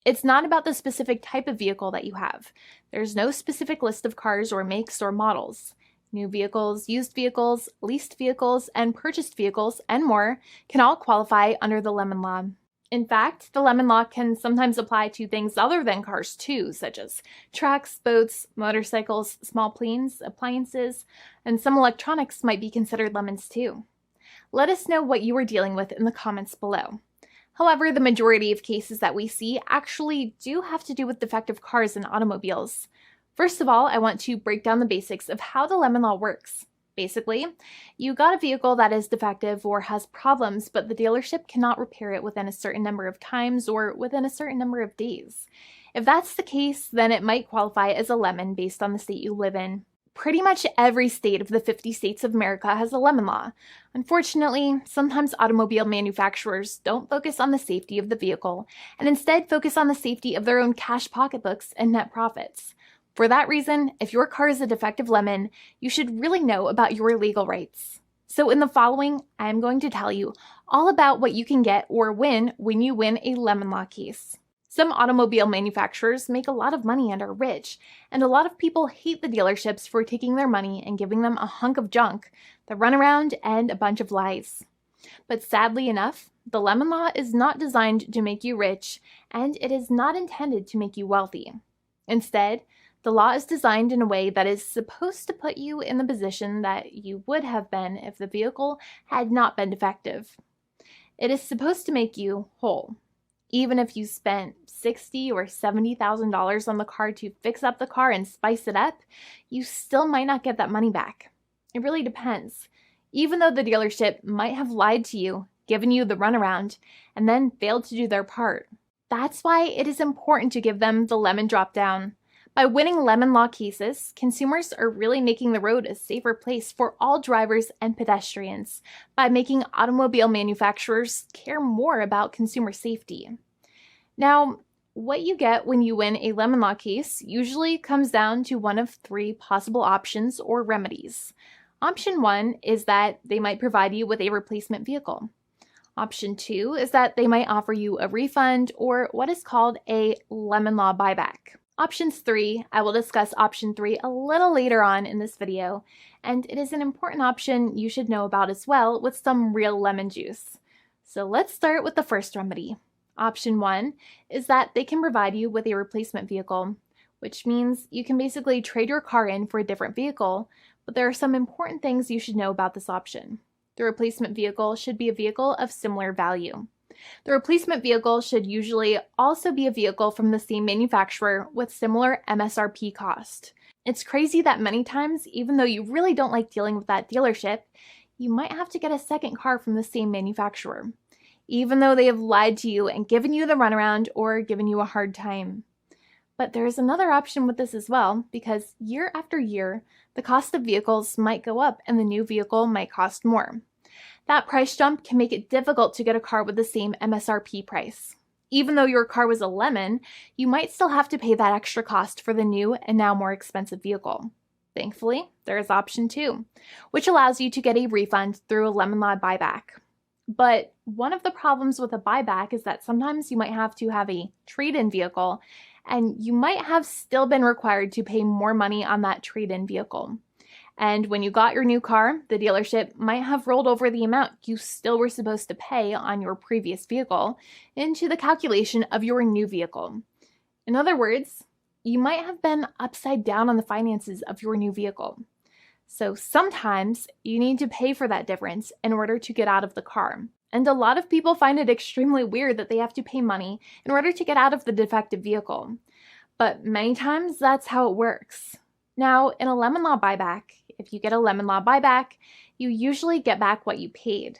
It's not about the specific type of vehicle that you have. There's no specific list of cars or makes or models. New vehicles, used vehicles, leased vehicles, and purchased vehicles, and more can all qualify under the lemon law. In fact, the lemon law can sometimes apply to things other than cars too, such as trucks, boats, motorcycles, small planes, appliances, and some electronics might be considered lemons too. Let us know what you are dealing with in the comments below. However, the majority of cases that we see actually do have to do with defective cars and automobiles. First of all, I want to break down the basics of how the lemon law works. Basically, you got a vehicle that is defective or has problems, but the dealership cannot repair it within a certain number of times or within a certain number of days. If that's the case, then it might qualify as a lemon based on the state you live in. Pretty much every state of the 50 states of America has a lemon law. Unfortunately, sometimes automobile manufacturers don't focus on the safety of the vehicle and instead focus on the safety of their own cash pocketbooks and net profits. For that reason, if your car is a defective lemon, you should really know about your legal rights. So in the following, I am going to tell you all about what you can get or win when you win a lemon law case. Some automobile manufacturers make a lot of money and are rich, and a lot of people hate the dealerships for taking their money and giving them a hunk of junk, the runaround, and a bunch of lies. But sadly enough, the lemon law is not designed to make you rich, and it is not intended to make you wealthy. Instead, the law is designed in a way that is supposed to put you in the position that you would have been if the vehicle had not been defective. It is supposed to make you whole. Even if you spent $60,000 or $70,000 on the car to fix up the car and spice it up, you still might not get that money back. It really depends. Even though the dealership might have lied to you, given you the runaround, and then failed to do their part. That's why it is important to give them the lemon drop down. By winning lemon law cases, consumers are really making the road a safer place for all drivers and pedestrians by making automobile manufacturers care more about consumer safety. Now, what you get when you win a lemon law case usually comes down to one of three possible options or remedies. Option 1 is that they might provide you with a replacement vehicle. Option 2 is that they might offer you a refund or what is called a lemon law buyback. Options 3, I will discuss option 3 a little later on in this video, and it is an important option you should know about as well with some real lemon juice. So let's start with the first remedy. Option 1 is that they can provide you with a replacement vehicle, which means you can basically trade your car in for a different vehicle, but there are some important things you should know about this option. The replacement vehicle should be a vehicle of similar value. The replacement vehicle should usually also be a vehicle from the same manufacturer with similar MSRP cost. It's crazy that many times, even though you really don't like dealing with that dealership, you might have to get a second car from the same manufacturer, even though they have lied to you and given you the runaround or given you a hard time. But there is another option with this as well, because year after year, the cost of vehicles might go up and the new vehicle might cost more. That price jump can make it difficult to get a car with the same MSRP price. Even though your car was a lemon, you might still have to pay that extra cost for the new and now more expensive vehicle. Thankfully, there is option 2, which allows you to get a refund through a lemon law buyback. But one of the problems with a buyback is that sometimes you might have to have a trade-in vehicle, and you might have still been required to pay more money on that trade-in vehicle. And when you got your new car, the dealership might have rolled over the amount you still were supposed to pay on your previous vehicle into the calculation of your new vehicle. In other words, you might have been upside down on the finances of your new vehicle. So sometimes you need to pay for that difference in order to get out of the car. And a lot of people find it extremely weird that they have to pay money in order to get out of the defective vehicle. But many times that's how it works. Now, in a lemon law buyback, if you get a lemon law buyback, you usually get back what you paid.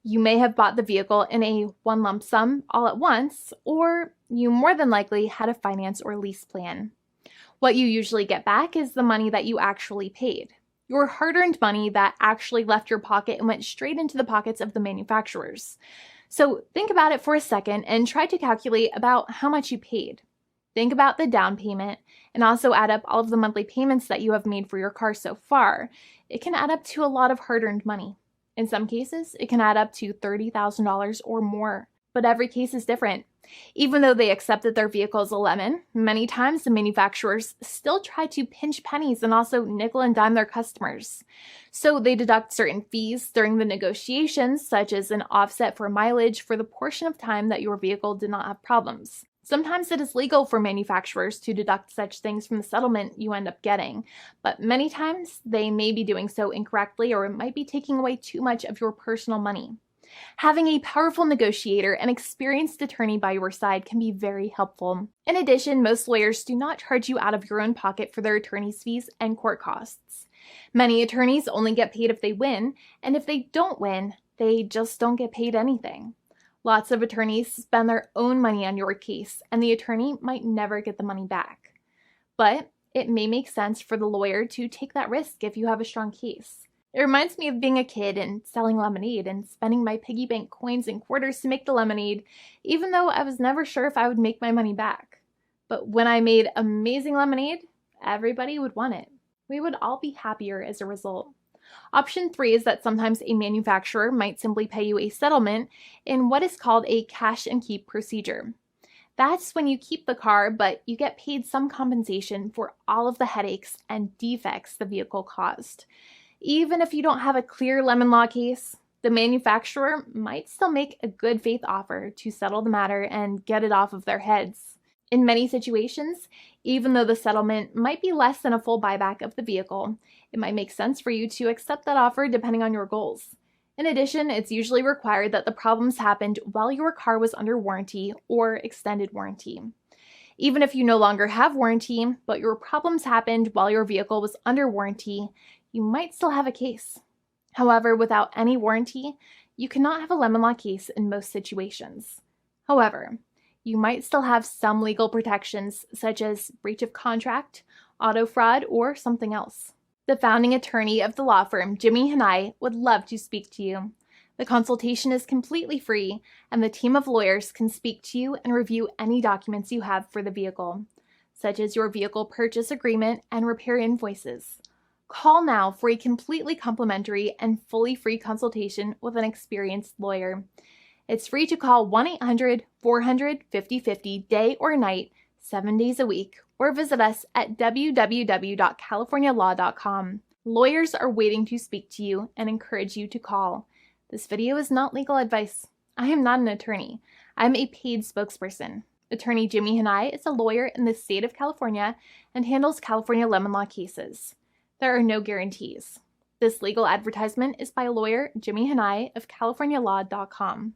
You may have bought the vehicle in a one lump sum all at once, or you more than likely had a finance or lease plan. What you usually get back is the money that you actually paid. Your hard-earned money that actually left your pocket and went straight into the pockets of the manufacturers. So think about it for a second and try to calculate about how much you paid. Think about the down payment and also add up all of the monthly payments that you have made for your car so far. It can add up to a lot of hard-earned money. In some cases, it can add up to $30,000 or more, but every case is different. Even though they accept that their vehicle is a lemon, many times the manufacturers still try to pinch pennies and also nickel and dime their customers. So they deduct certain fees during the negotiations, such as an offset for mileage for the portion of time that your vehicle did not have problems. Sometimes it is legal for manufacturers to deduct such things from the settlement you end up getting, but many times they may be doing so incorrectly, or it might be taking away too much of your personal money. Having a powerful negotiator and experienced attorney by your side can be very helpful. In addition, most lawyers do not charge you out of your own pocket for their attorney's fees and court costs. Many attorneys only get paid if they win, and if they don't win, they just don't get paid anything. Lots of attorneys spend their own money on your case, and the attorney might never get the money back. But it may make sense for the lawyer to take that risk if you have a strong case. It reminds me of being a kid and selling lemonade and spending my piggy bank coins and quarters to make the lemonade, even though I was never sure if I would make my money back. But when I made amazing lemonade, everybody would want it. We would all be happier as a result. Option 3 is that sometimes a manufacturer might simply pay you a settlement in what is called a cash and keep procedure. That's when you keep the car, but you get paid some compensation for all of the headaches and defects the vehicle caused. Even if you don't have a clear lemon law case, the manufacturer might still make a good faith offer to settle the matter and get it off of their heads. In many situations, even though the settlement might be less than a full buyback of the vehicle, it might make sense for you to accept that offer depending on your goals. In addition, it's usually required that the problems happened while your car was under warranty or extended warranty. Even if you no longer have warranty, but your problems happened while your vehicle was under warranty, you might still have a case. However, without any warranty, you cannot have a lemon law case in most situations. However, you might still have some legal protections, such as breach of contract, auto fraud, or something else. The founding attorney of the law firm, Jimmy and I, would love to speak to you. The consultation is completely free, and the team of lawyers can speak to you and review any documents you have for the vehicle, such as your vehicle purchase agreement and repair invoices. Call now for a completely complimentary and fully free consultation with an experienced lawyer. It's free to call 1-800-400-5050 day or night, 7 days a week, or visit us at www.californialaw.com. Lawyers are waiting to speak to you and encourage you to call. This video is not legal advice. I am not an attorney. I'm a paid spokesperson. Attorney Jimmy Hanai is a lawyer in the state of California and handles California lemon law cases. There are no guarantees. This legal advertisement is by lawyer Jimmy Hanai of CaliforniaLaw.com.